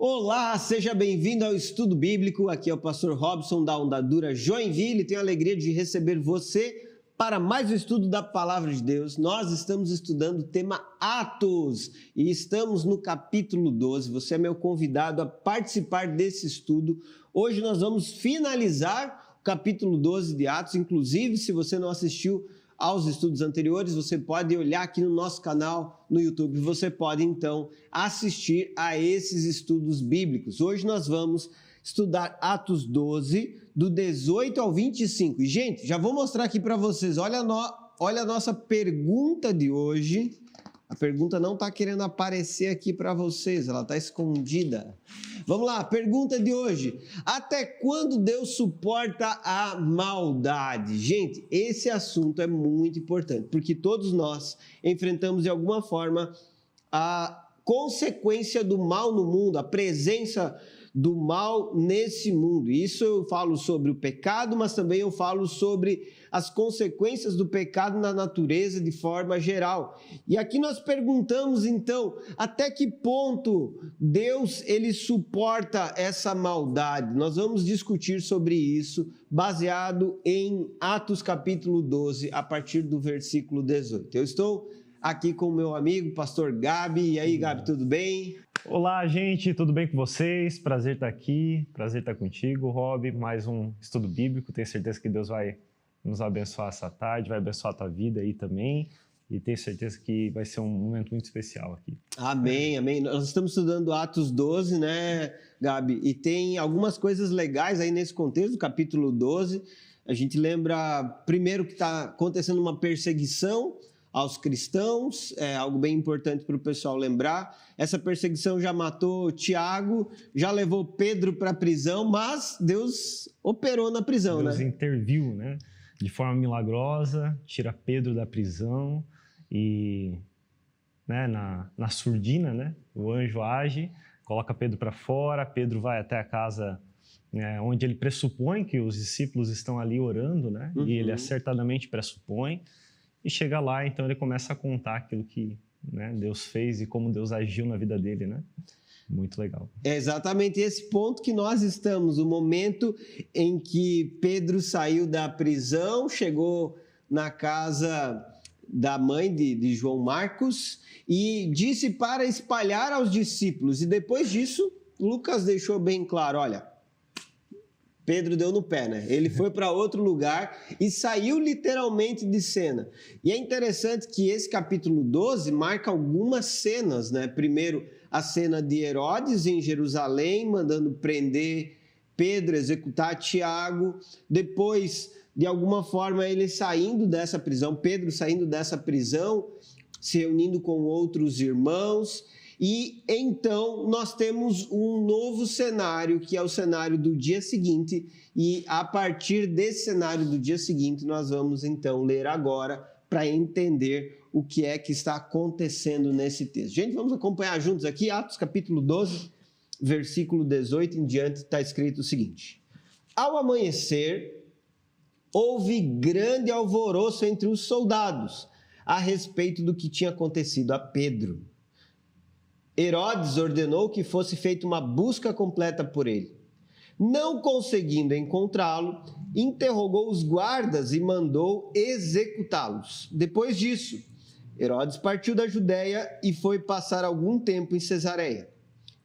Olá, seja bem-vindo ao Estudo Bíblico. Aqui é o pastor Robson da Ondadura Joinville. Tenho a alegria de receber você para mais um estudo da Palavra de Deus. Nós estamos estudando o tema Atos e estamos no capítulo 12. Você é meu convidado a participar desse estudo. Hoje nós vamos finalizar o capítulo 12 de Atos. Inclusive, se você não assistiu aos estudos anteriores, você pode olhar aqui no nosso canal no YouTube. Você pode, então, assistir a esses estudos bíblicos. Hoje nós vamos estudar Atos 12, do 18 ao 25. E, gente, já vou mostrar aqui para vocês. Olha a nossa pergunta de hoje. A pergunta não está querendo aparecer aqui para vocês, ela está escondida. Vamos lá, pergunta de hoje. Até quando Deus suporta a maldade? Gente, esse assunto é muito importante, porque todos nós enfrentamos de alguma forma a consequência do mal no mundo, a presença do mal nesse mundo. Isso eu falo sobre o pecado, mas também eu falo sobre as consequências do pecado na natureza de forma geral. E aqui nós perguntamos então, até que ponto Deus ele suporta essa maldade? Nós vamos discutir sobre isso baseado em Atos capítulo 12, a partir do versículo 18. Eu estou aqui com o meu amigo, pastor Gabi. E aí, Gabi, tudo bem? Olá, gente, tudo bem com vocês? Prazer estar aqui, prazer estar contigo, Rob. Mais um estudo bíblico. Tenho certeza que Deus vai nos abençoar essa tarde, vai abençoar a tua vida aí também. E tenho certeza que vai ser um momento muito especial aqui. Amém, amém. Nós estamos estudando Atos 12, né, Gabi? E tem algumas coisas legais aí nesse contexto do capítulo 12. A gente lembra, primeiro, que está acontecendo uma perseguição aos cristãos, é algo bem importante para o pessoal lembrar. Essa perseguição já matou Tiago, já levou Pedro para a prisão, mas Deus operou na prisão, Deus né? interviu, né? De forma milagrosa, tira Pedro da prisão e, né, na surdina, né? O anjo age, coloca Pedro para fora, Pedro vai até a casa, né, onde ele pressupõe que os discípulos estão ali orando, né? E ele acertadamente pressupõe. E chega lá, então ele começa a contar aquilo que, né, Deus fez e como Deus agiu na vida dele, né? Muito legal. É exatamente esse ponto que nós estamos, o momento em que Pedro saiu da prisão, chegou na casa da mãe de João Marcos e disse para espalhar aos discípulos. E depois disso, Lucas deixou bem claro, olha, Pedro deu no pé, né? Ele foi para outro lugar e saiu literalmente de cena. E é interessante que esse capítulo 12 marca algumas cenas, né? Primeiro, a cena de Herodes em Jerusalém, mandando prender Pedro, executar Tiago. Depois, de alguma forma, ele saindo dessa prisão, Pedro saindo dessa prisão, se reunindo com outros irmãos. E então nós temos um novo cenário, que é o cenário do dia seguinte, e a partir desse cenário do dia seguinte nós vamos então ler agora para entender o que é que está acontecendo nesse texto. Gente, vamos acompanhar juntos aqui, Atos capítulo 12, versículo 18 em diante, está escrito o seguinte: Ao amanhecer, houve grande alvoroço entre os soldados a respeito do que tinha acontecido a Pedro. Herodes ordenou que fosse feita uma busca completa por ele. Não conseguindo encontrá-lo, interrogou os guardas e mandou executá-los. Depois disso, Herodes partiu da Judéia e foi passar algum tempo em Cesareia.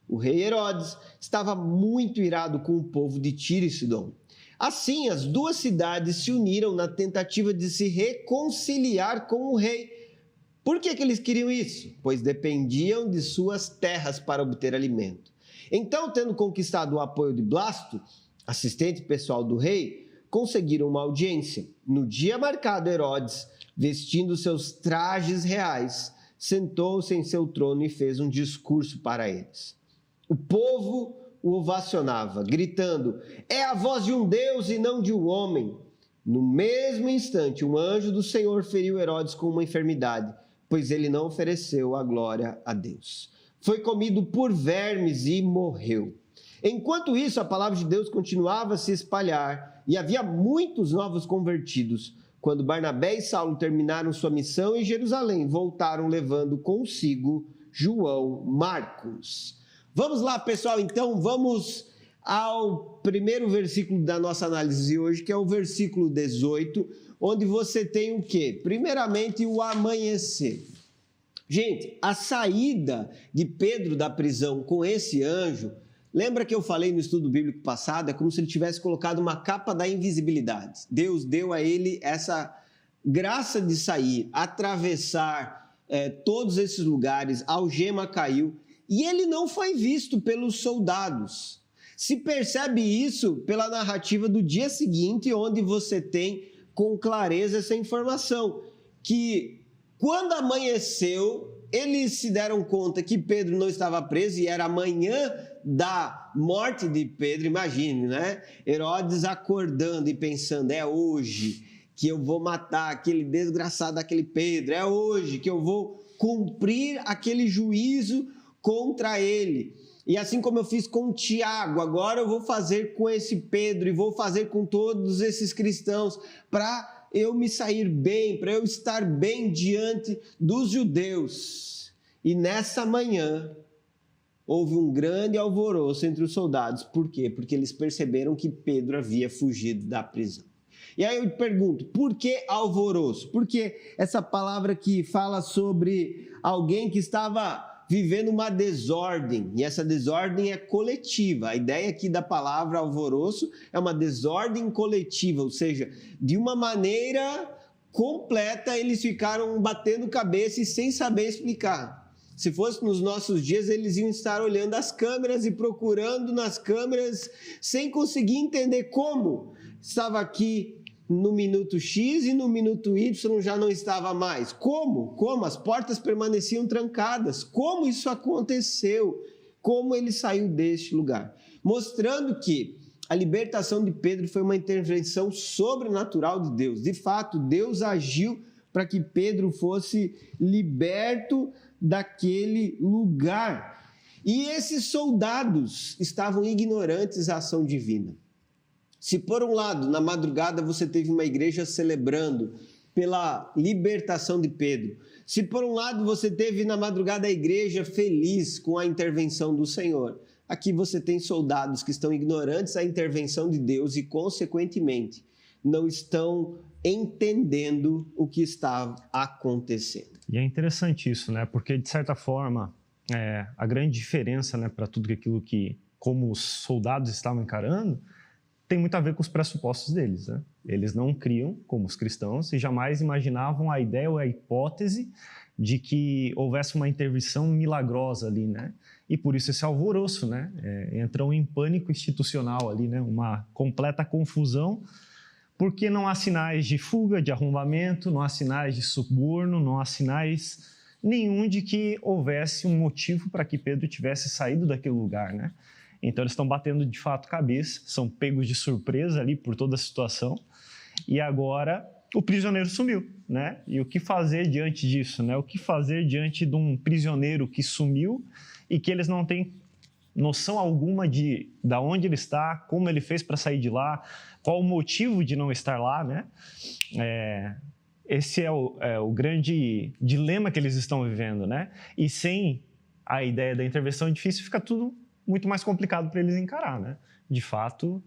O rei Herodes estava muito irado com o povo de Tiro e Sidom. Assim, as duas cidades se uniram na tentativa de se reconciliar com o rei. Por que eles queriam isso? Pois dependiam de suas terras para obter alimento. Então, tendo conquistado o apoio de Blasto, assistente pessoal do rei, conseguiram uma audiência. No dia marcado, Herodes, vestindo seus trajes reais, sentou-se em seu trono e fez um discurso para eles. O povo o ovacionava, gritando: "É a voz de um Deus e não de um homem." No mesmo instante, um anjo do Senhor feriu Herodes com uma enfermidade, pois ele não ofereceu a glória a Deus. Foi comido por vermes e morreu. Enquanto isso, a palavra de Deus continuava a se espalhar e havia muitos novos convertidos. Quando Barnabé e Saulo terminaram sua missão em Jerusalém, voltaram levando consigo João Marcos. Vamos lá, pessoal, então vamos ao primeiro versículo da nossa análise de hoje, que é o versículo 18, onde você tem o quê? Primeiramente, o amanhecer. Gente, a saída de Pedro da prisão com esse anjo, lembra que eu falei no estudo bíblico passado? É como se ele tivesse colocado uma capa da invisibilidade. Deus deu a ele essa graça de sair, atravessar todos esses lugares, a algema caiu, e ele não foi visto pelos soldados. Se percebe isso pela narrativa do dia seguinte, onde você tem com clareza essa informação, que quando amanheceu, eles se deram conta que Pedro não estava preso e era a manhã da morte de Pedro. Imagine, né? Herodes acordando e pensando, é hoje que eu vou matar aquele desgraçado daquele Pedro, é hoje que eu vou cumprir aquele juízo contra ele. E assim como eu fiz com Tiago, agora eu vou fazer com esse Pedro e vou fazer com todos esses cristãos para eu me sair bem, para eu estar bem diante dos judeus. E nessa manhã houve um grande alvoroço entre os soldados. Por quê? Porque eles perceberam que Pedro havia fugido da prisão. E aí eu pergunto, por que alvoroço? Porque essa palavra que fala sobre alguém que estava vivendo uma desordem, e essa desordem é coletiva. A ideia aqui da palavra alvoroço é uma desordem coletiva, ou seja, de uma maneira completa eles ficaram batendo cabeça e sem saber explicar. Se fosse nos nossos dias, eles iam estar olhando as câmeras e procurando nas câmeras sem conseguir entender como estava aqui no minuto X e no minuto Y já não estava mais. Como? Como? As portas permaneciam trancadas. Como isso aconteceu? Como ele saiu deste lugar? Mostrando que a libertação de Pedro foi uma intervenção sobrenatural de Deus. De fato, Deus agiu para que Pedro fosse liberto daquele lugar. E esses soldados estavam ignorantes da ação divina. Se por um lado, na madrugada, você teve uma igreja celebrando pela libertação de Pedro, se por um lado você teve na madrugada a igreja feliz com a intervenção do Senhor, aqui você tem soldados que estão ignorantes da intervenção de Deus e, consequentemente, não estão entendendo o que está acontecendo. E é interessante isso, né? Porque, de certa forma, a grande diferença, né, para tudo aquilo que, como os soldados estavam encarando, tem muito a ver com os pressupostos deles, né? Eles não criam, como os cristãos, e jamais imaginavam a ideia ou a hipótese de que houvesse uma intervenção milagrosa ali, né? E por isso esse alvoroço, né? Entram em pânico institucional ali, né? Uma completa confusão, porque não há sinais de fuga, de arrombamento, não há sinais de suborno, não há sinais nenhum de que houvesse um motivo para que Pedro tivesse saído daquele lugar, né? Então, eles estão batendo de fato cabeça, são pegos de surpresa ali por toda a situação. E agora o prisioneiro sumiu, né? E o que fazer diante disso, né? O que fazer diante de um prisioneiro que sumiu e que eles não têm noção alguma de onde ele está, como ele fez para sair de lá, qual o motivo de não estar lá, né? Esse é o grande dilema que eles estão vivendo, né? E sem a ideia da intervenção difícil, fica tudo muito mais complicado para eles encarar, né? De fato,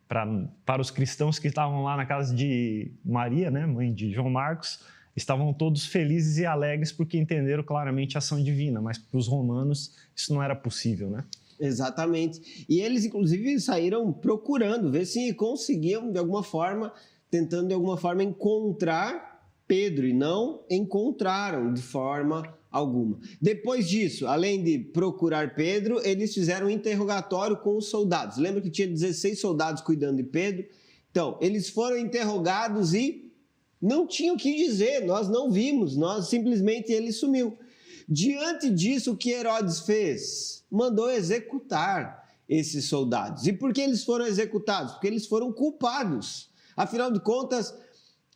para os cristãos que estavam lá na casa de Maria, né, mãe de João Marcos, estavam todos felizes e alegres porque entenderam claramente a ação divina, mas para os romanos isso não era possível, né? Exatamente. E eles, inclusive, saíram procurando, ver se conseguiam, de alguma forma, tentando de alguma forma encontrar Pedro, e não encontraram de forma alguma. Depois disso, além de procurar Pedro, eles fizeram um interrogatório com os soldados. Lembra que tinha 16 soldados cuidando de Pedro? Então, eles foram interrogados e não tinham o que dizer, nós não vimos, simplesmente ele sumiu. Diante disso, o que Herodes fez? Mandou executar esses soldados. E por que eles foram executados? Porque eles foram culpados. Afinal de contas,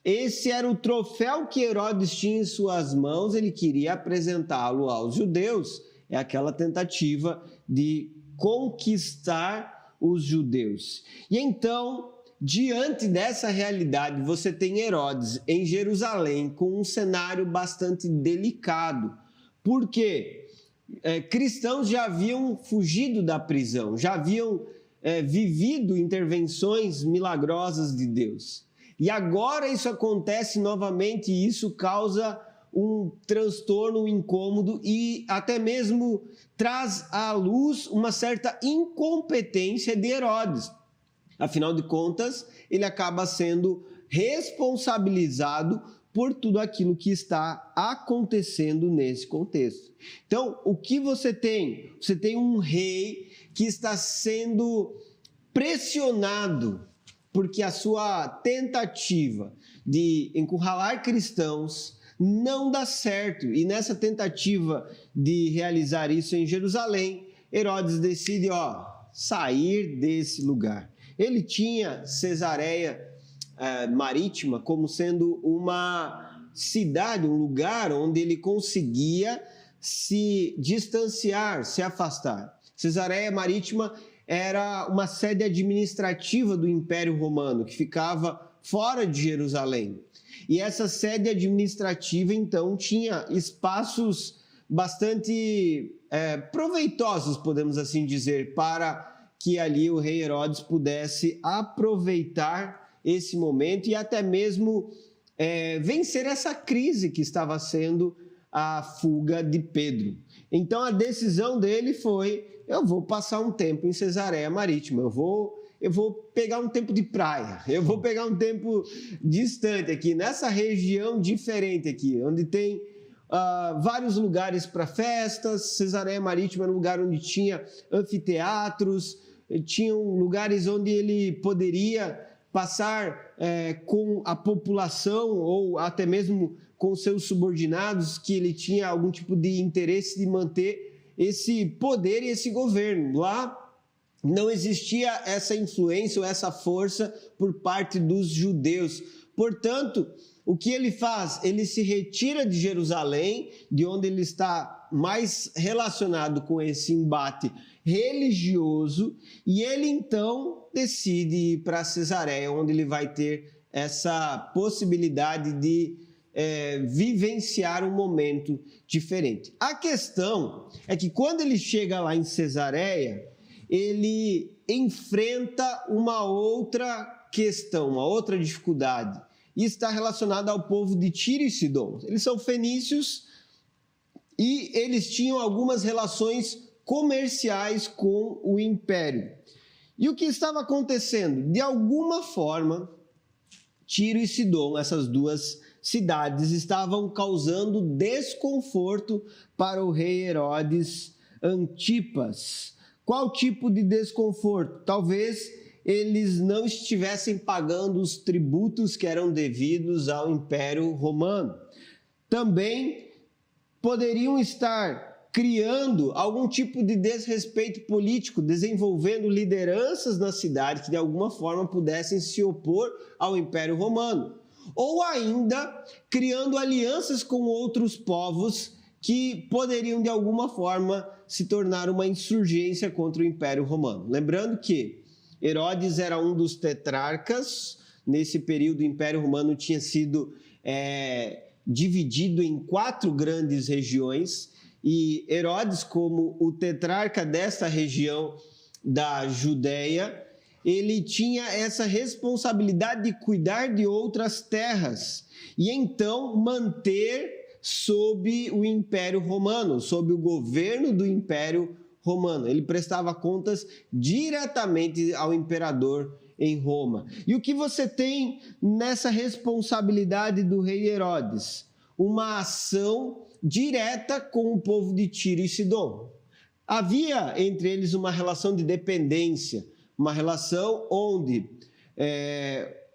esse era o troféu que Herodes tinha em suas mãos, ele queria apresentá-lo aos judeus. É aquela tentativa de conquistar os judeus. E então, diante dessa realidade, você tem Herodes em Jerusalém com um cenário bastante delicado. Por quê? cristãos já haviam fugido da prisão, já haviam vivido intervenções milagrosas de Deus. E agora isso acontece novamente e isso causa um transtorno, um incômodo e até mesmo traz à luz uma certa incompetência de Herodes. Afinal de contas, ele acaba sendo responsabilizado por tudo aquilo que está acontecendo nesse contexto. Então, o que você tem? Você tem um rei que está sendo pressionado porque a sua tentativa de encurralar cristãos não dá certo. E nessa tentativa de realizar isso em Jerusalém, Herodes decide sair desse lugar. Ele tinha Cesareia Marítima como sendo uma cidade, um lugar onde ele conseguia se distanciar, se afastar. Cesareia Marítima era uma sede administrativa do Império Romano, que ficava fora de Jerusalém. E essa sede administrativa, então, tinha espaços bastante proveitosos, podemos assim dizer, para que ali o rei Herodes pudesse aproveitar esse momento e até mesmo vencer essa crise que estava sendo a fuga de Pedro. Então a decisão dele foi: eu vou passar um tempo em Cesareia Marítima, eu vou pegar um tempo de praia, eu vou pegar um tempo distante aqui, nessa região diferente aqui, onde tem vários lugares para festas. Cesareia Marítima era um lugar onde tinha anfiteatros, tinham lugares onde ele poderia passar com a população ou até mesmo com seus subordinados, que ele tinha algum tipo de interesse de manter esse poder e esse governo. Lá não existia essa influência ou essa força por parte dos judeus. Portanto, o que ele faz? Ele se retira de Jerusalém, de onde ele está mais relacionado com esse embate religioso, e ele então decide ir para Cesareia, onde ele vai ter essa possibilidade de vivenciar um momento diferente. A questão é que quando ele chega lá em Cesareia, ele enfrenta uma outra questão, uma outra dificuldade, e está relacionada ao povo de Tiro e Sidom. Eles são fenícios e eles tinham algumas relações comerciais com o império. E o que estava acontecendo? De alguma forma, Tiro e Sidom, essas duas cidades, estavam causando desconforto para o rei Herodes Antipas. Qual tipo de desconforto? Talvez eles não estivessem pagando os tributos que eram devidos ao Império Romano. Também poderiam estar criando algum tipo de desrespeito político, desenvolvendo lideranças na cidade que de alguma forma pudessem se opor ao Império Romano. Ou ainda criando alianças com outros povos que poderiam de alguma forma se tornar uma insurgência contra o Império Romano. Lembrando que Herodes era um dos tetrarcas. Nesse período o Império Romano tinha sido dividido em 4 grandes regiões, e Herodes, como o tetrarca dessa região da Judéia, ele tinha essa responsabilidade de cuidar de outras terras e então manter sob o Império Romano, sob o governo do Império Romano. Ele prestava contas diretamente ao imperador em Roma. E o que você tem nessa responsabilidade do rei Herodes? Uma ação direta com o povo de Tiro e Sidom. Havia entre eles uma relação de dependência, uma relação onde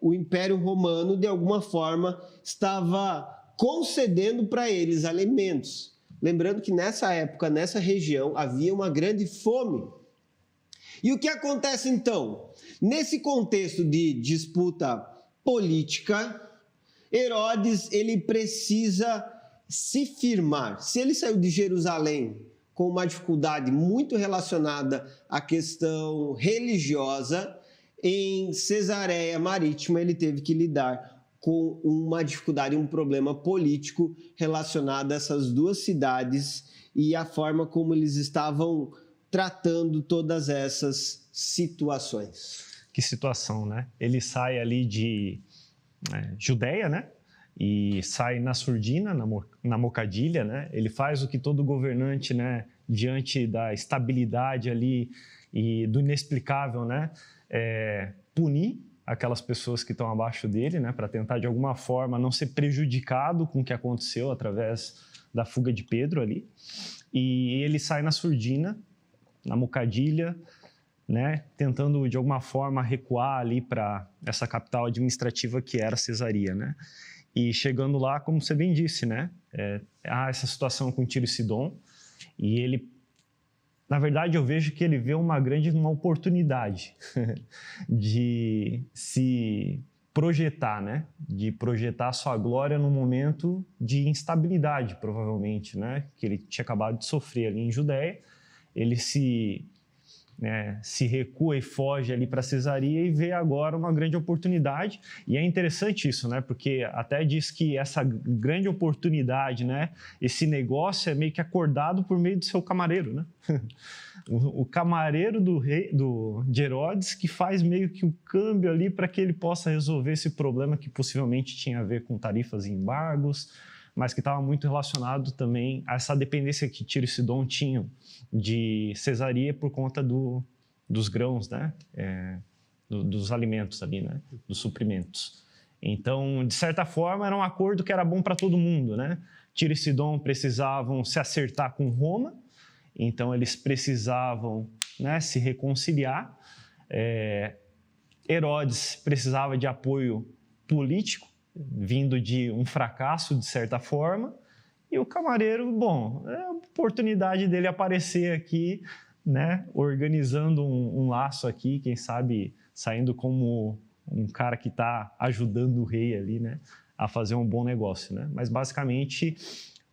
o Império Romano, de alguma forma, estava concedendo para eles alimentos. Lembrando que nessa época, nessa região, havia uma grande fome. E o que acontece então? Nesse contexto de disputa política, Herodes ele precisa se firmar. Se ele saiu de Jerusalém com uma dificuldade muito relacionada à questão religiosa, em Cesareia Marítima ele teve que lidar com uma dificuldade, um problema político relacionado a essas duas cidades e a forma como eles estavam tratando todas essas situações. Que situação, né? Ele sai ali de Judéia, né? E sai na surdina, na mocadilha, né? Ele faz o que todo governante, né? Diante da estabilidade ali e do inexplicável, né? Punir aquelas pessoas que estão abaixo dele, né? Para tentar, de alguma forma, não ser prejudicado com o que aconteceu através da fuga de Pedro ali. E ele sai na surdina, na mocadilha, né, tentando de alguma forma recuar ali para essa capital administrativa que era Cesaria, né? E chegando lá, como você bem disse, né, há essa situação com Tiro e Sidom, e ele, na verdade, eu vejo que ele vê uma oportunidade de se projetar, né, de projetar a sua glória num momento de instabilidade, provavelmente, né, que ele tinha acabado de sofrer ali em Judéia. Ele se recua e foge ali para Cesaria e vê agora uma grande oportunidade. E é interessante isso, né? Porque até diz que essa grande oportunidade, né? Esse negócio é meio que acordado por meio do seu camareiro, né? O camareiro de Herodes que faz meio que o câmbio ali para que ele possa resolver esse problema que possivelmente tinha a ver com tarifas e embargos, mas que estava muito relacionado também a essa dependência que Tiro e Sidom tinham de Cesaria por conta dos grãos, né? Dos alimentos ali, né? Dos suprimentos. Então, de certa forma, era um acordo que era bom para todo mundo, né? Tiro e Sidom precisavam se acertar com Roma, então eles precisavam, né, se reconciliar. Herodes precisava de apoio político, vindo de um fracasso, de certa forma, e o camareiro, bom, é a oportunidade dele aparecer aqui, né, organizando um laço aqui, quem sabe saindo como um cara que está ajudando o rei ali, né, a fazer um bom negócio, né? Mas basicamente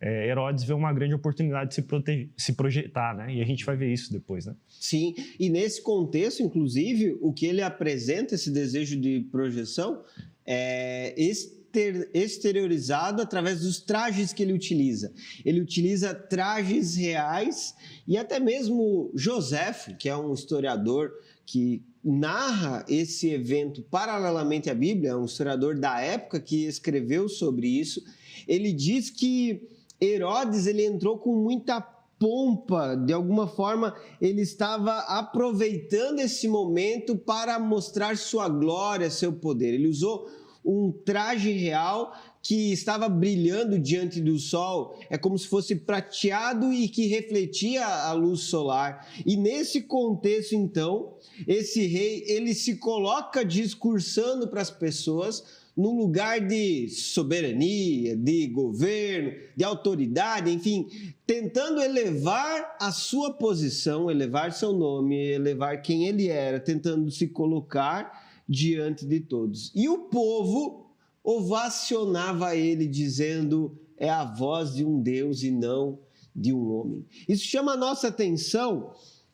Herodes vê uma grande oportunidade de se projetar, né? E a gente vai ver isso depois, né? Sim, e nesse contexto, inclusive, o que ele apresenta, esse desejo de projeção, é exteriorizado através dos trajes que ele utiliza. Ele utiliza trajes reais e até mesmo Joséfo, que é um historiador que narra esse evento paralelamente à Bíblia, um historiador da época que escreveu sobre isso, ele diz que Herodes ele entrou com muita pompa, de alguma forma ele estava aproveitando esse momento para mostrar sua glória, seu poder. Ele usou um traje real que estava brilhando diante do sol, é como se fosse prateado e que refletia a luz solar. E nesse contexto, então, esse rei, ele se coloca discursando para as pessoas no lugar de soberania, de governo, de autoridade, enfim, tentando elevar a sua posição, elevar seu nome, elevar quem ele era, tentando se colocar diante de todos. E o povo ovacionava ele, dizendo: é a voz de um Deus e não de um homem. Isso chama a nossa atenção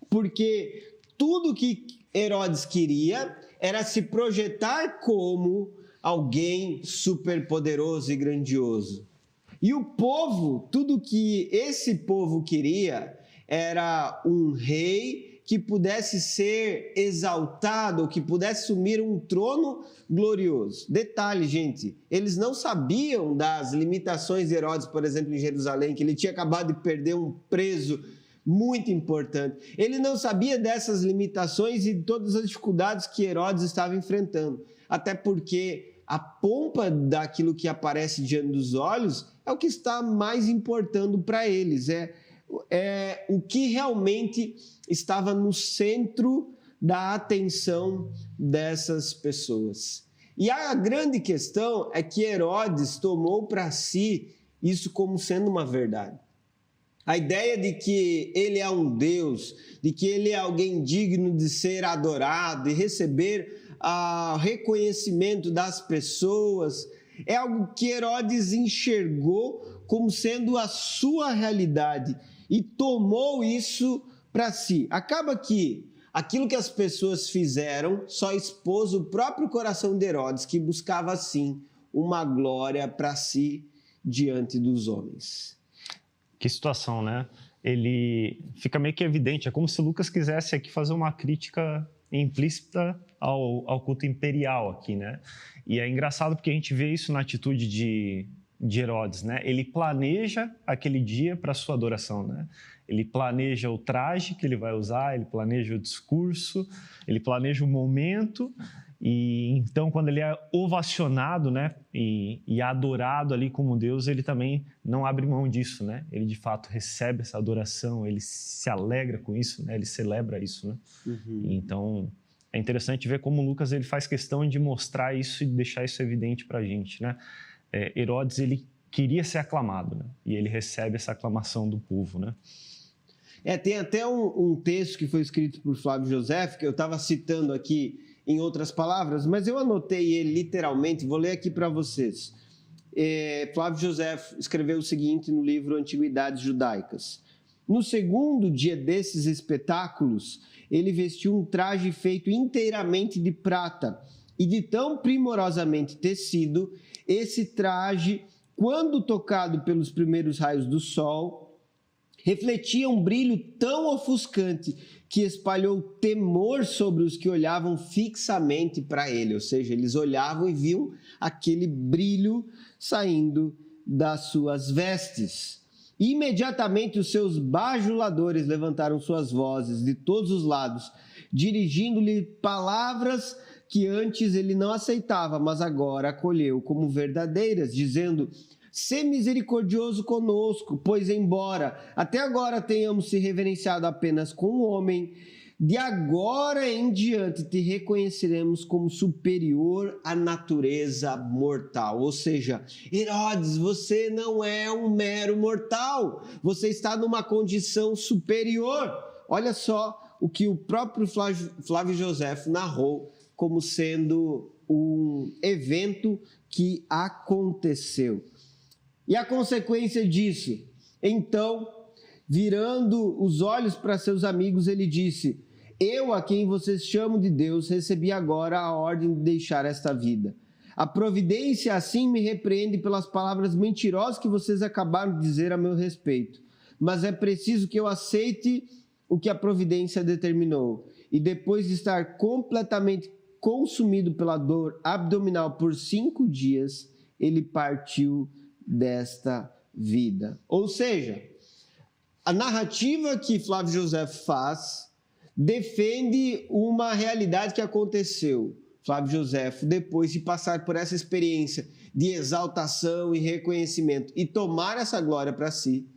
porque tudo que Herodes queria era se projetar como alguém superpoderoso e grandioso. E o povo, tudo que esse povo queria era um rei que pudesse ser exaltado, que pudesse assumir um trono glorioso. Detalhe, gente, eles não sabiam das limitações de Herodes, por exemplo, em Jerusalém, que ele tinha acabado de perder um preso muito importante. Ele não sabia dessas limitações e de todas as dificuldades que Herodes estava enfrentando. Até porque a pompa daquilo que aparece diante dos olhos é o que está mais importando para eles, é o que realmente estava no centro da atenção dessas pessoas. E a grande questão é que Herodes tomou para si isso como sendo uma verdade. A ideia de que ele é um Deus, de que ele é alguém digno de ser adorado e receber o reconhecimento das pessoas, é algo que Herodes enxergou como sendo a sua realidade e tomou isso para si. Acaba que aquilo que as pessoas fizeram só expôs o próprio coração de Herodes, que buscava, sim, uma glória para si diante dos homens. Que situação, né? ele fica meio que evidente. É como se Lucas quisesse aqui fazer uma crítica implícita ao culto imperial aqui, né? E é engraçado porque a gente vê isso na atitude de Herodes, né? Ele planeja aquele dia para sua adoração, né? Ele planeja o traje que ele vai usar, ele planeja o discurso, ele planeja o momento, e então quando ele é ovacionado, né, e adorado ali como Deus, ele também não abre mão disso, né? Ele de fato recebe essa adoração, ele se alegra com isso, né? Ele celebra isso, né? Então é interessante ver como Lucas ele faz questão de mostrar isso e deixar isso evidente para a gente, né? Herodes ele queria ser aclamado, né? E ele recebe essa aclamação do povo, né? Tem até um texto que foi escrito por Flávio José, que eu estava citando aqui em outras palavras, mas eu anotei ele literalmente, vou ler aqui para vocês. Flávio José escreveu o seguinte no livro Antiguidades Judaicas: no segundo dia desses espetáculos, ele vestiu um traje feito inteiramente de prata, e de tão primorosamente tecido, esse traje, quando tocado pelos primeiros raios do sol, refletia um brilho tão ofuscante que espalhou temor sobre os que olhavam fixamente para ele. Ou seja, eles olhavam e viam aquele brilho saindo das suas vestes. E imediatamente os seus bajuladores levantaram suas vozes de todos os lados, dirigindo-lhe palavras que antes ele não aceitava, mas agora acolheu como verdadeiras, dizendo: sê misericordioso conosco, pois embora até agora tenhamos se reverenciado apenas com o homem, de agora em diante te reconheceremos como superior à natureza mortal. Ou seja, Herodes, você não é um mero mortal, você está numa condição superior. Olha só o que o próprio Flávio José narrou como sendo um evento que aconteceu. E a consequência disso? Então, virando os olhos para seus amigos, ele disse: eu, a quem vocês chamam de Deus, recebi agora a ordem de deixar esta vida. A providência assim me repreende pelas palavras mentirosas que vocês acabaram de dizer a meu respeito. Mas é preciso que eu aceite o que a providência determinou. E depois de estar completamente consumido pela dor abdominal por 5 dias, ele partiu desta vida. Ou seja, a narrativa que Flávio José faz defende uma realidade que aconteceu. Flávio José, depois de passar por essa experiência de exaltação e reconhecimento e tomar essa glória para si,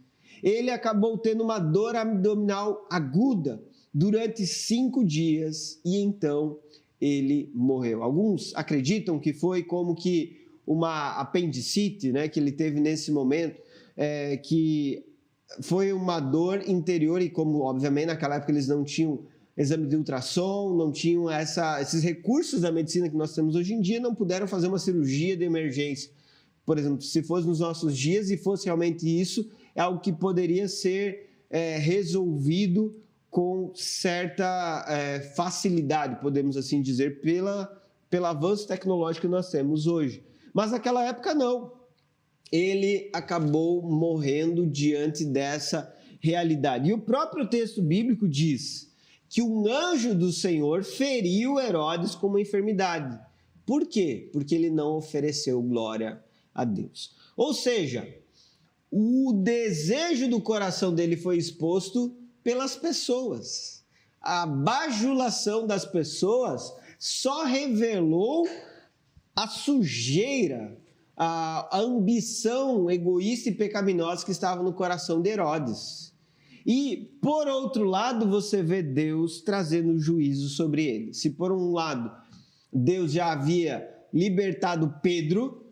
ele acabou tendo uma dor abdominal aguda durante 5 dias e então ele morreu. Alguns acreditam que foi como que uma apendicite, né, que ele teve nesse momento, que foi uma dor interior e como, obviamente, naquela época eles não tinham exame de ultrassom, não tinham esses recursos da medicina que nós temos hoje em dia, não puderam fazer uma cirurgia de emergência. Por exemplo, se fosse nos nossos dias e fosse realmente isso, é algo que poderia ser resolvido com certa facilidade, podemos assim dizer, pelo avanço tecnológico que nós temos hoje. Mas naquela época não. Ele acabou morrendo diante dessa realidade. E o próprio texto bíblico diz que um anjo do Senhor feriu Herodes com uma enfermidade. Por quê? Porque ele não ofereceu glória a Deus. Ou seja, o desejo do coração dele foi exposto pelas pessoas. A bajulação das pessoas só revelou a sujeira, a ambição egoísta e pecaminosa que estava no coração de Herodes. E, por outro lado, você vê Deus trazendo juízo sobre ele. Se, por um lado, Deus já havia libertado Pedro,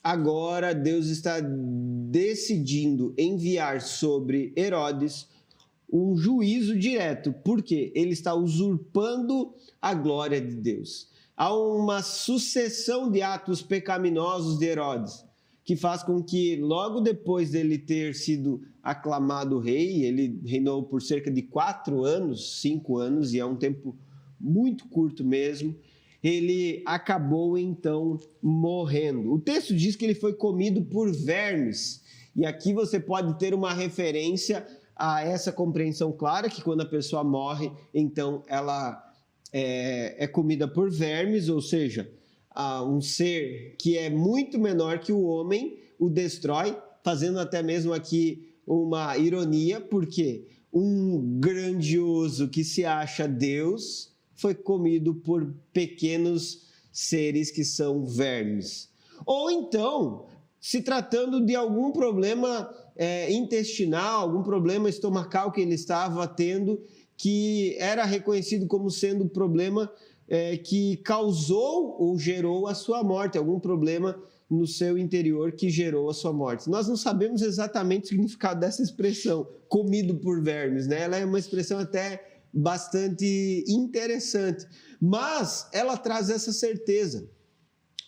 agora Deus está decidindo enviar sobre Herodes um juízo direto. Por quê? Ele está usurpando a glória de Deus. Há uma sucessão de atos pecaminosos de Herodes, que faz com que, logo depois dele ter sido aclamado rei, ele reinou por cerca de 4 anos, 5 anos, e é um tempo muito curto mesmo, ele acabou então morrendo. O texto diz que ele foi comido por vermes, e aqui você pode ter uma referência a essa compreensão clara que quando a pessoa morre, então ela é comida por vermes, ou seja, um ser que é muito menor que o homem o destrói, fazendo até mesmo aqui uma ironia, porque um grandioso que se acha Deus foi comido por pequenos seres que são vermes. Ou então, se tratando de algum problema intestinal, algum problema estomacal que ele estava tendo, que era reconhecido como sendo o problema que causou ou gerou a sua morte, algum problema no seu interior que gerou a sua morte. Nós não sabemos exatamente o significado dessa expressão, comido por vermes, né? Ela é uma expressão até bastante interessante, mas ela traz essa certeza.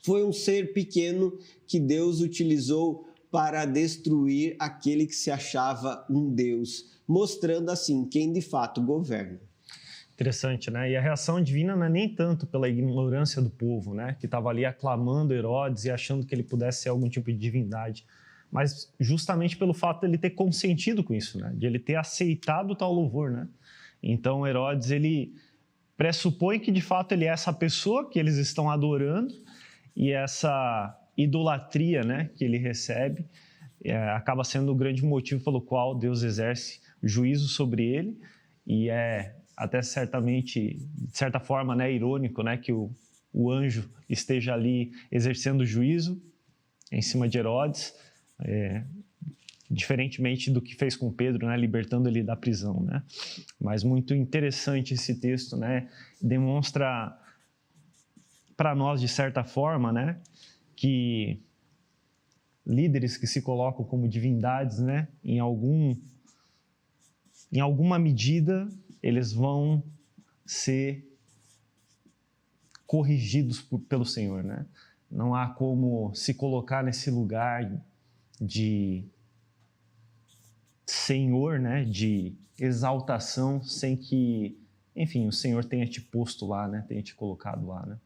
Foi um ser pequeno que Deus utilizou para destruir aquele que se achava um Deus, mostrando assim quem de fato governa. Interessante, né? E a reação divina não é nem tanto pela ignorância do povo, né? Que estava ali aclamando Herodes e achando que ele pudesse ser algum tipo de divindade, mas justamente pelo fato de ele ter consentido com isso, né? De ele ter aceitado tal louvor, né? Então Herodes, ele pressupõe que de fato ele é essa pessoa que eles estão adorando e essa idolatria, né, que ele recebe acaba sendo o grande motivo pelo qual Deus exerce juízo sobre ele, e até certamente, de certa forma, né, irônico, né, que o anjo esteja ali exercendo juízo em cima de Herodes, diferentemente do que fez com Pedro, né, libertando ele da prisão, né? Mas muito interessante esse texto, né? Demonstra para nós, de certa forma, né, que líderes que se colocam como divindades, né, em alguma medida, eles vão ser corrigidos pelo Senhor, né? Não há como se colocar nesse lugar de Senhor, né, de exaltação, sem que, enfim, o Senhor tenha te posto lá, né, tenha te colocado lá, né?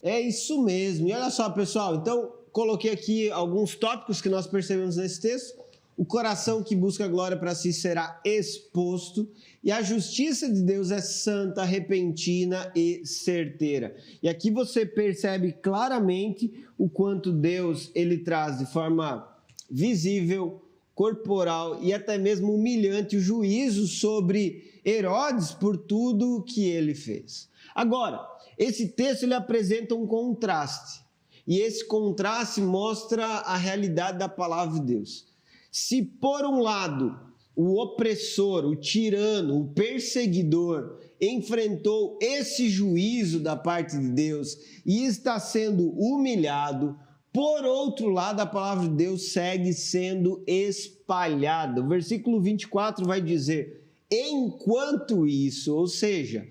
É isso mesmo. E olha só, pessoal, então coloquei aqui alguns tópicos que nós percebemos nesse texto. O coração que busca glória para si será exposto, e a justiça de Deus é santa, repentina e certeira. E aqui você percebe claramente o quanto Deus ele traz de forma visível, corporal e até mesmo humilhante o juízo sobre Herodes por tudo que ele fez. Agora, esse texto ele apresenta um contraste, e esse contraste mostra a realidade da palavra de Deus. Se por um lado o opressor, o tirano, o perseguidor enfrentou esse juízo da parte de Deus e está sendo humilhado, por outro lado a palavra de Deus segue sendo espalhada. O versículo 24 vai dizer: enquanto isso, ou seja,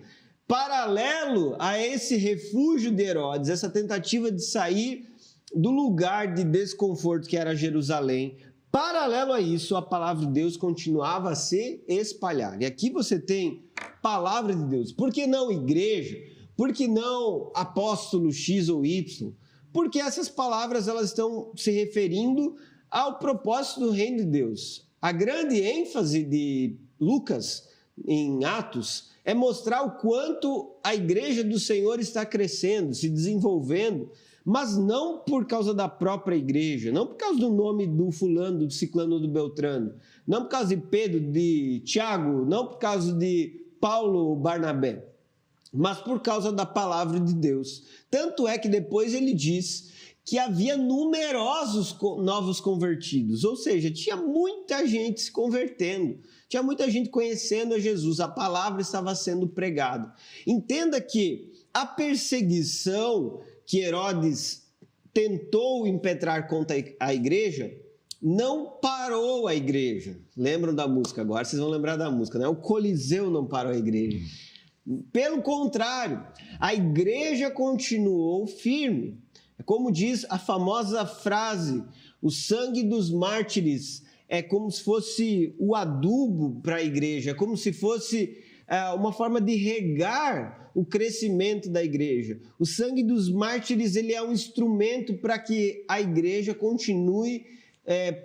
paralelo a esse refúgio de Herodes, essa tentativa de sair do lugar de desconforto que era Jerusalém, paralelo a isso, a palavra de Deus continuava a se espalhar. E aqui você tem palavra de Deus. Por que não igreja? Por que não apóstolo X ou Y? Porque essas palavras elas estão se referindo ao propósito do reino de Deus. A grande ênfase de Lucas em Atos é mostrar o quanto a igreja do Senhor está crescendo, se desenvolvendo, mas não por causa da própria igreja, não por causa do nome do fulano, do ciclano, do beltrano, não por causa de Pedro, de Tiago, não por causa de Paulo, Barnabé, mas por causa da palavra de Deus. Tanto é que depois ele diz que havia numerosos novos convertidos, ou seja, tinha muita gente se convertendo, tinha muita gente conhecendo a Jesus, a palavra estava sendo pregada. Entenda que a perseguição que Herodes tentou impetrar contra a igreja não parou a igreja. Lembram da música? Agora vocês vão lembrar da música, né? O Coliseu não parou a igreja. Pelo contrário, a igreja continuou firme. É como diz a famosa frase: o sangue dos mártires é como se fosse o adubo para a igreja, é como se fosse uma forma de regar o crescimento da igreja. O sangue dos mártires ele é um instrumento para que a igreja continue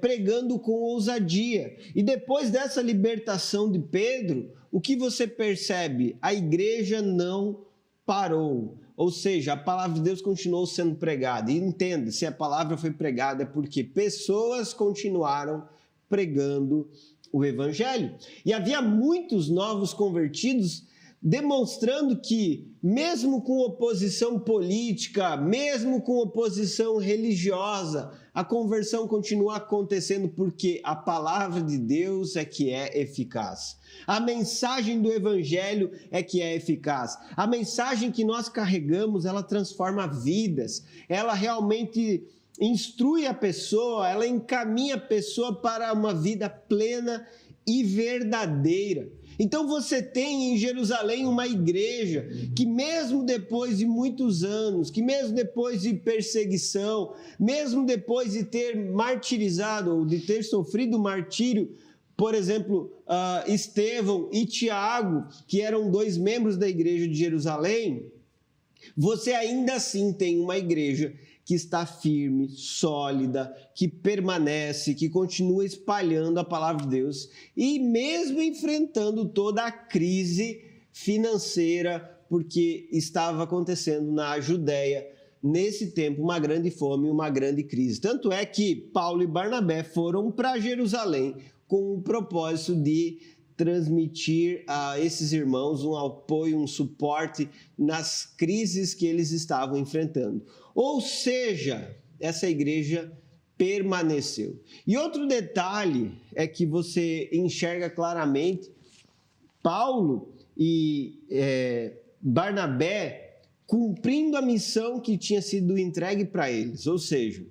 pregando com ousadia. E depois dessa libertação de Pedro, o que você percebe? A igreja não parou. Ou seja, a palavra de Deus continuou sendo pregada. E entenda, se a palavra foi pregada é porque pessoas continuaram pregando o evangelho. E havia muitos novos convertidos, demonstrando que, mesmo com oposição política, mesmo com oposição religiosa, a conversão continua acontecendo porque a palavra de Deus é que é eficaz. A mensagem do evangelho é que é eficaz. A mensagem que nós carregamos, ela transforma vidas. Ela realmente instrui a pessoa, ela encaminha a pessoa para uma vida plena e verdadeira. Então você tem em Jerusalém uma igreja que mesmo depois de muitos anos, que mesmo depois de perseguição, mesmo depois de ter martirizado ou de ter sofrido martírio, por exemplo, Estevão e Tiago, que eram 2 membros da igreja de Jerusalém, você ainda assim tem uma igreja que está firme, sólida, que permanece, que continua espalhando a palavra de Deus e mesmo enfrentando toda a crise financeira, porque estava acontecendo na Judéia, nesse tempo, uma grande fome, uma grande crise. Tanto é que Paulo e Barnabé foram para Jerusalém com o propósito de transmitir a esses irmãos um apoio, um suporte nas crises que eles estavam enfrentando. Ou seja, essa igreja permaneceu. E outro detalhe é que você enxerga claramente Paulo e Barnabé cumprindo a missão que tinha sido entregue para eles. Ou seja,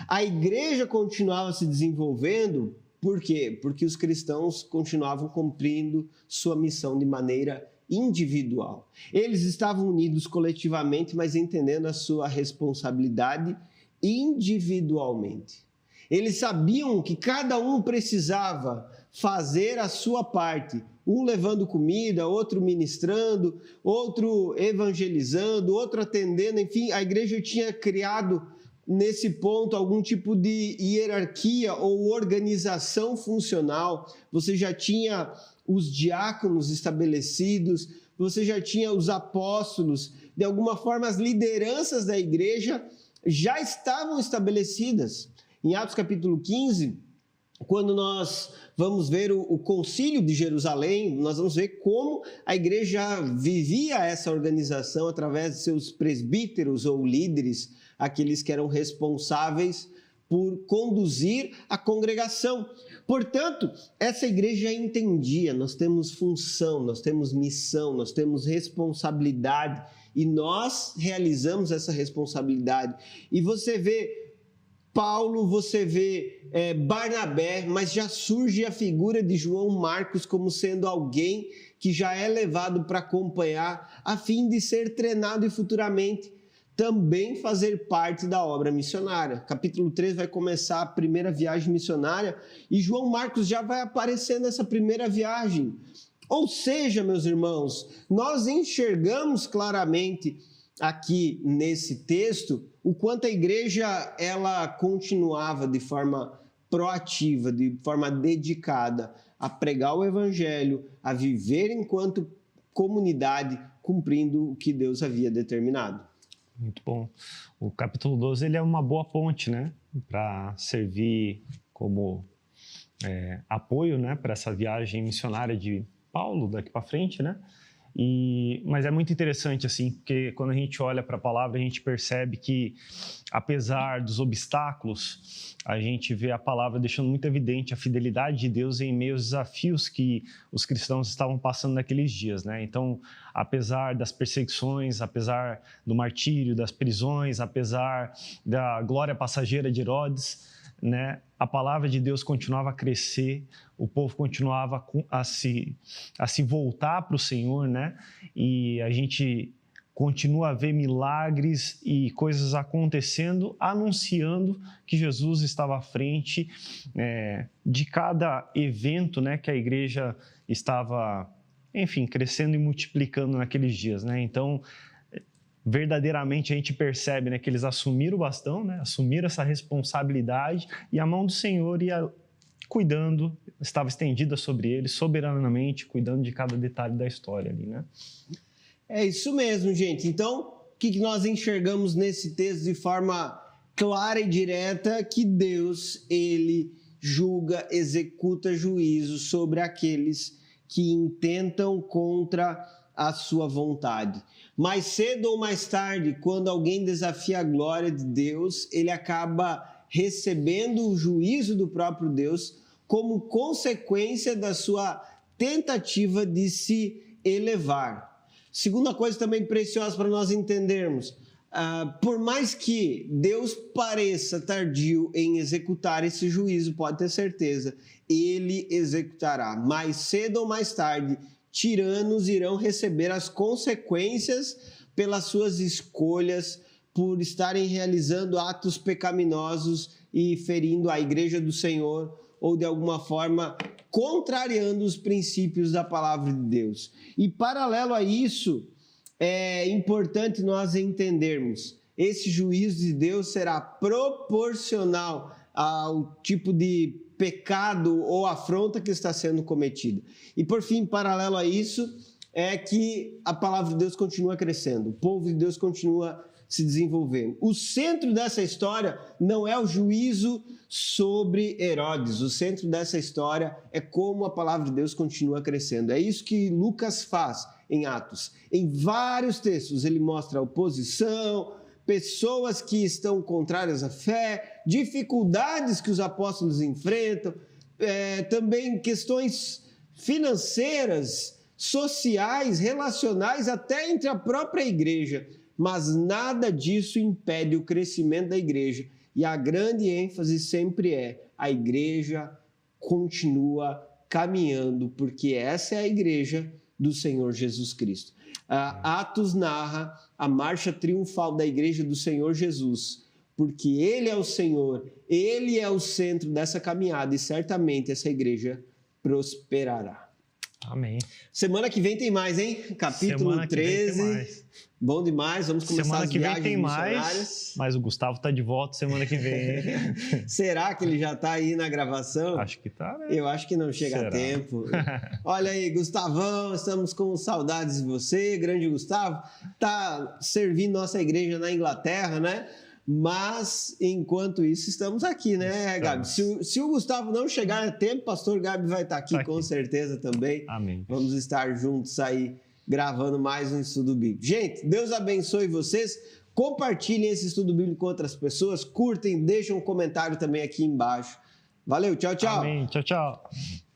a igreja continuava se desenvolvendo. Por quê? Porque os cristãos continuavam cumprindo sua missão de maneira individual. Eles estavam unidos coletivamente, mas entendendo a sua responsabilidade individualmente. Eles sabiam que cada um precisava fazer a sua parte, um levando comida, outro ministrando, outro evangelizando, outro atendendo, enfim, a igreja tinha criado nesse ponto algum tipo de hierarquia ou organização funcional. Você já tinha os diáconos estabelecidos, você já tinha os apóstolos, de alguma forma as lideranças da igreja já estavam estabelecidas. Em Atos capítulo 15, quando nós vamos ver o concílio de Jerusalém, nós vamos ver como a igreja vivia essa organização através de seus presbíteros ou líderes, aqueles que eram responsáveis por conduzir a congregação. Portanto, essa igreja entendia, nós temos função, nós temos missão, nós temos responsabilidade e nós realizamos essa responsabilidade. E você vê Paulo, você vê Barnabé, mas já surge a figura de João Marcos como sendo alguém que já é levado para acompanhar a fim de ser treinado e futuramente também fazer parte da obra missionária. Capítulo 3 vai começar a primeira viagem missionária e João Marcos já vai aparecer nessa primeira viagem. Ou seja, meus irmãos, nós enxergamos claramente aqui nesse texto o quanto a igreja ela continuava de forma proativa, de forma dedicada a pregar o evangelho, a viver enquanto comunidade, cumprindo o que Deus havia determinado. Muito bom. O capítulo 12 ele é uma boa ponte, né, para servir como apoio, né, para essa viagem missionária de Paulo daqui para frente, né? Mas é muito interessante, assim, porque quando a gente olha para a palavra, a gente percebe que, apesar dos obstáculos, a gente vê a palavra deixando muito evidente a fidelidade de Deus em meio aos desafios que os cristãos estavam passando naqueles dias, né? Então, apesar das perseguições, apesar do martírio, das prisões, apesar da glória passageira de Herodes, né, a palavra de Deus continuava a crescer, o povo continuava a se voltar para o Senhor, né? E a gente continua a ver milagres e coisas acontecendo, anunciando que Jesus estava à frente de cada evento, né, que a igreja estava, enfim, crescendo e multiplicando naqueles dias, né? Então, verdadeiramente a gente percebe, né, que eles assumiram o bastão, né, assumiram essa responsabilidade, e a mão do Senhor ia cuidando, estava estendida sobre eles, soberanamente, cuidando de cada detalhe da história ali, né? É isso mesmo, gente. Então, o que nós enxergamos nesse texto de forma clara e direta? Que Deus, ele julga, executa juízo sobre aqueles que intentam contra a sua vontade. Mais cedo ou mais tarde, quando alguém desafia a glória de Deus, ele acaba recebendo o juízo do próprio Deus como consequência da sua tentativa de se elevar. Segunda coisa também preciosa para nós entendermos, por mais que Deus pareça tardio em executar esse juízo, pode ter certeza, ele executará. Mais cedo ou mais tarde, tiranos irão receber as consequências pelas suas escolhas, por estarem realizando atos pecaminosos e ferindo a igreja do Senhor, ou de alguma forma contrariando os princípios da palavra de Deus. E paralelo a isso, é importante nós entendermos, esse juízo de Deus será proporcional ao tipo de pecado ou afronta que está sendo cometida. E por fim, paralelo a isso, é que a palavra de Deus continua crescendo, o povo de Deus continua se desenvolvendo. O centro dessa história não é o juízo sobre Herodes, o centro dessa história é como a palavra de Deus continua crescendo. É isso que Lucas faz em Atos. Em vários textos ele mostra a oposição, pessoas que estão contrárias à fé, dificuldades que os apóstolos enfrentam, também questões financeiras, sociais, relacionais, até entre a própria igreja. Mas nada disso impede o crescimento da igreja. E a grande ênfase sempre é: a igreja continua caminhando, porque essa é a igreja do Senhor Jesus Cristo. Atos narra a marcha triunfal da igreja do Senhor Jesus, porque Ele é o Senhor, Ele é o centro dessa caminhada e certamente essa igreja prosperará. Amém. Semana que vem tem mais, hein? Capítulo Semana que 13. vem tem mais. Bom demais, vamos começar semana as que viagens vem tem missionárias. mais, mas o Gustavo tá de volta semana que vem. Será que ele já está aí na gravação? Acho que tá, né? Eu acho que não chega a tempo. Olha aí, Gustavão, estamos com saudades de você, grande Gustavo. Tá servindo nossa igreja na Inglaterra, né? Mas, enquanto isso, estamos aqui, né, Gabi? Se o Gustavo não chegar a tempo, pastor Gabi vai estar aqui com certeza também. Amém. Vamos estar juntos aí, gravando mais um estudo bíblico. Gente, Deus abençoe vocês. Compartilhem esse estudo bíblico com outras pessoas. Curtem, deixem um comentário também aqui embaixo. Valeu, tchau, tchau. Amém. Tchau, tchau.